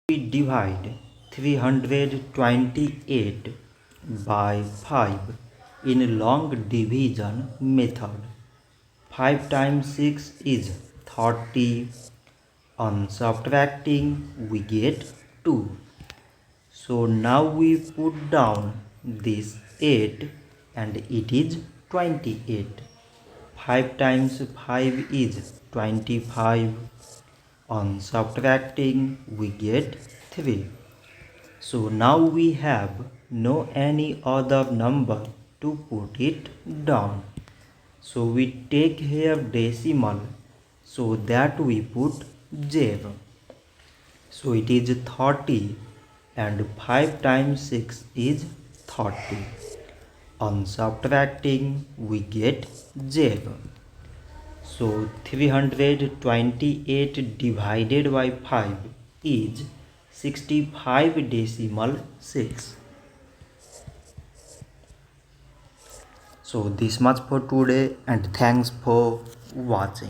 We divide 328 by 5 in long division method. 5 times 6 is 30. On subtracting we get 2. So now we put down this 8 and it is 28. 5 times 5 is 25. On subtracting we get 3. So now we have no any other number to put it down. So we take here decimal, so that we put 0. So it is 30 and 5 times 6 is 30. On subtracting we get 0. So 328 divided by 5 is 65.6. So this much for today and thanks for watching.